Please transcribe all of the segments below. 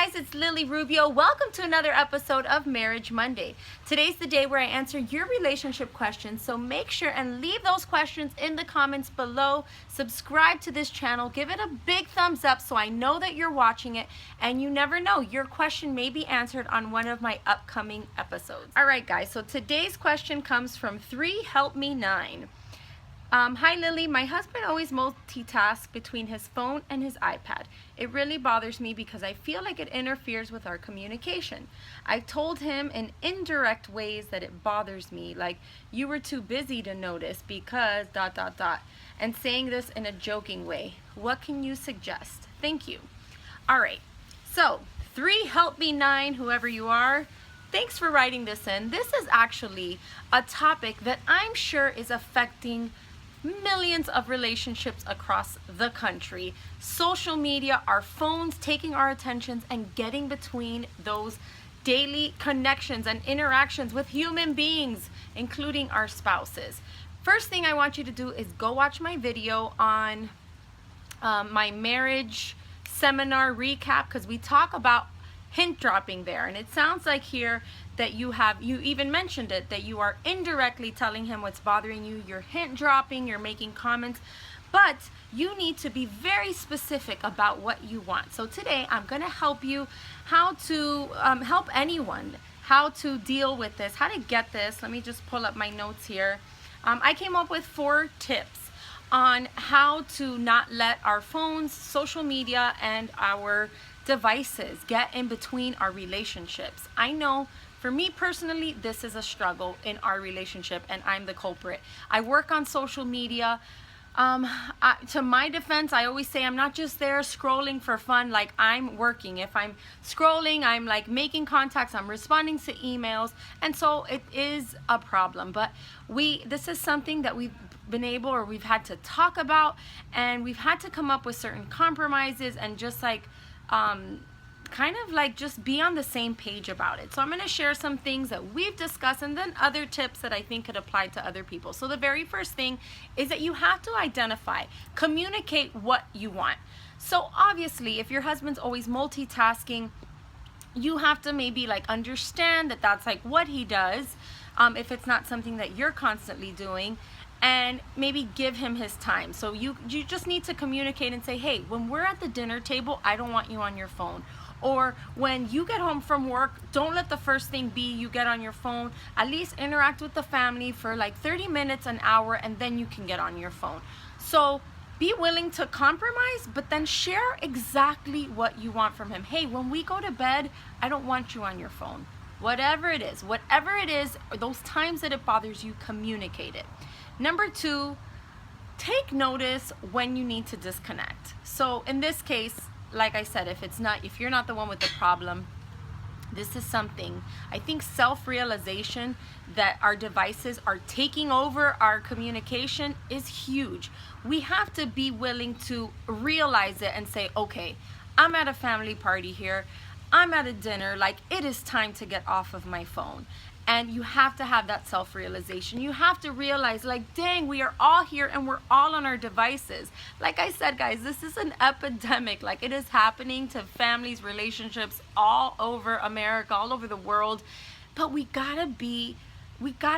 guys, it's Lily Rubio. Welcome to another episode of Marriage Monday. Today's the day where I answer your relationship questions, so make sure and leave those questions in the comments below. Subscribe to this channel, give it a big thumbs up so I know that you're watching it, and you never know, your question may be answered on one of my upcoming episodes. Alright guys, so today's question comes from 3helpme9. Hi Lily, my husband always multitasks between his phone and his iPad. It really bothers me because I feel like it interferes with our communication. I've told him in indirect ways that it bothers me, like you were too busy to notice because ... and saying this in a joking way. What can you suggest? Thank you. Alright, so 3helpme9, whoever you are, thanks for writing this in. This is actually a topic that I'm sure is affecting millions of relationships across the country. Social media, our phones taking our attentions and getting between those daily connections and interactions with human beings, including our spouses. First thing I want you to do is go watch my video on my marriage seminar recap, because we talk about hint dropping there, and it sounds like here that you even mentioned it, that you are indirectly telling him what's bothering you. You're hint dropping, you're making comments, but you need to be very specific about what you want. So today I'm going to help you how to help anyone how to deal with this, how to get this. Let me just pull up my notes here. I came up with 4 tips on how to not let our phones, social media, and our devices get in between our relationships. I know for me personally, this is a struggle in our relationship, and I'm the culprit. I work on social media. To my defense, I always say I'm not just there scrolling for fun, like I'm working. If I'm scrolling, I'm like making contacts, I'm responding to emails, and so it is a problem. But this is something that we've been able, or we've had to talk about, and we've had to come up with certain compromises and just like kind of like just be on the same page about it. So I'm going to share some things that we've discussed and then other tips that I think could apply to other people. So the very first thing is that you have to identify, communicate what you want. So obviously, if your husband's always multitasking, you have to maybe like understand that that's like what he does, if it's not something that you're constantly doing, and maybe give him his time. So you just need to communicate and say, hey, when we're at the dinner table, I don't want you on your phone. Or when you get home from work, don't let the first thing be you get on your phone. At least interact with the family for like 30 minutes, an hour, and then you can get on your phone. So be willing to compromise, but then share exactly what you want from him. Hey, when we go to bed, I don't want you on your phone. Whatever it is, or those times that it bothers you, communicate it. Number 2, take notice when you need to disconnect. So in this case, like I said, if you're not the one with the problem, this is something, I think self-realization that our devices are taking over our communication is huge. We have to be willing to realize it and say, okay, I'm at a family party here, I'm at a dinner, like it is time to get off of my phone. And you have to have that self-realization. You have to realize, like, dang, we are all here and we're all on our devices. Like I said, guys, this is an epidemic. Like, it is happening to families, relationships all over America, all over the world. But we gotta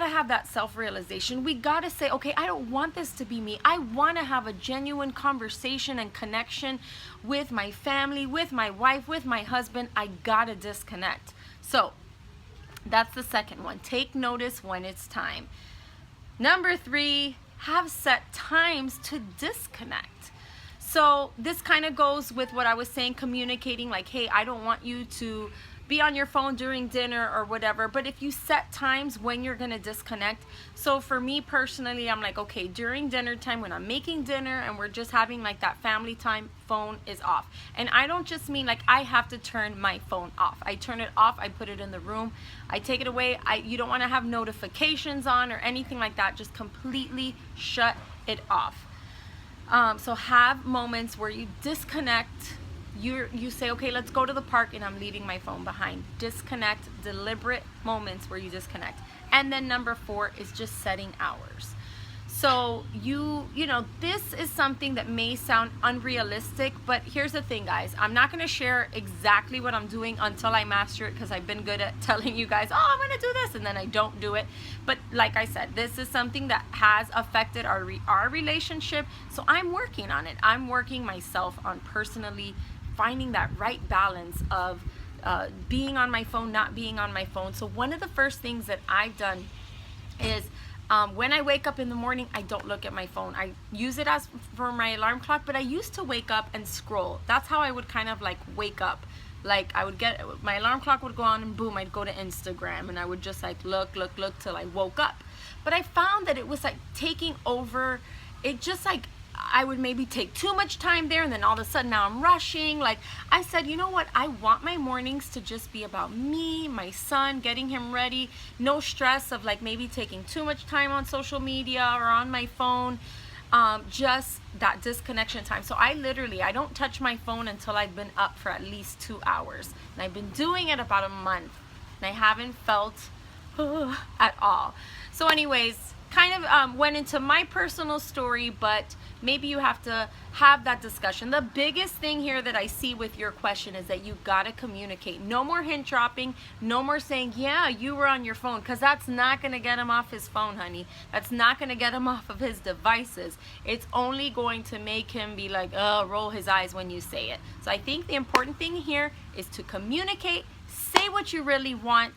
have that self-realization. We gotta say, okay, I don't want this to be me. I wanna have a genuine conversation and connection with my family, with my wife, with my husband. I gotta disconnect. So that's the second one. Take notice when it's time. Number 3, have set times to disconnect. So this kind of goes with what I was saying, communicating like, hey, I don't want you to be on your phone during dinner or whatever, but if you set times when you're gonna disconnect. So for me personally, I'm like, okay, during dinner time when I'm making dinner and we're just having like that family time, phone is off. And I don't just mean like I have to turn my phone off. I turn it off, I put it in the room, I take it away. You don't want to have notifications on or anything like that. Just completely shut it off. So have moments where you disconnect. You say, okay, let's go to the park, and I'm leaving my phone behind. Disconnect, deliberate moments where you disconnect. And then number 4 is just setting hours. So you know, this is something that may sound unrealistic, but here's the thing, guys. I'm not going to share exactly what I'm doing until I master it, because I've been good at telling you guys, oh, I'm going to do this, and then I don't do it. But like I said, this is something that has affected our relationship, so I'm working on it. I'm working myself on personally finding that right balance of being on my phone, not being on my phone. So one of the first things that I've done is when I wake up in the morning, I don't look at my phone. I use it as for my alarm clock, but I used to wake up and scroll. That's how I would kind of like wake up. Like I would get, my alarm clock would go on and boom, I'd go to Instagram and I would just like look till I woke up. But I found that it was like taking over. It just like, I would maybe take too much time there, and then all of a sudden now I'm rushing. Like I said, you know what? I want my mornings to just be about me, my son, getting him ready. No stress of like maybe taking too much time on social media or on my phone. Just that disconnection time. So I don't touch my phone until I've been up for at least 2 hours. And I've been doing it about a month, and I haven't felt at all. So anyways, kind of went into my personal story, but maybe you have to have that discussion. The biggest thing here that I see with your question is that you gotta communicate. No more hint dropping, no more saying, yeah, you were on your phone, because that's not gonna get him off his phone, honey. That's not gonna get him off of his devices. It's only going to make him be like, oh, roll his eyes when you say it. So I think the important thing here is to communicate, say what you really want,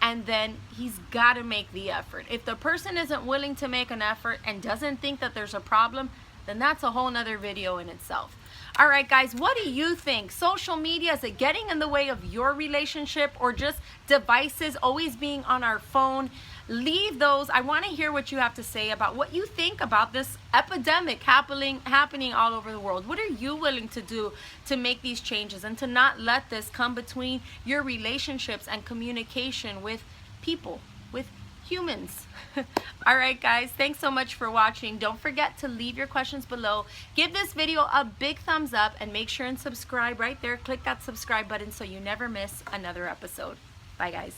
and then he's got to make the effort. If the person isn't willing to make an effort and doesn't think that there's a problem, then that's a whole nother video in itself. All right, guys, what do you think? Social media, is it getting in the way of your relationship, or just devices always being on our phone? Leave those. I want to hear what you have to say about what you think about this epidemic happening all over the world. What are you willing to do to make these changes and to not let this come between your relationships and communication with people, with humans? All right, guys, thanks so much for watching. Don't forget to leave your questions below. Give this video a big thumbs up, and make sure and subscribe right there. Click that subscribe button so you never miss another episode. Bye, guys.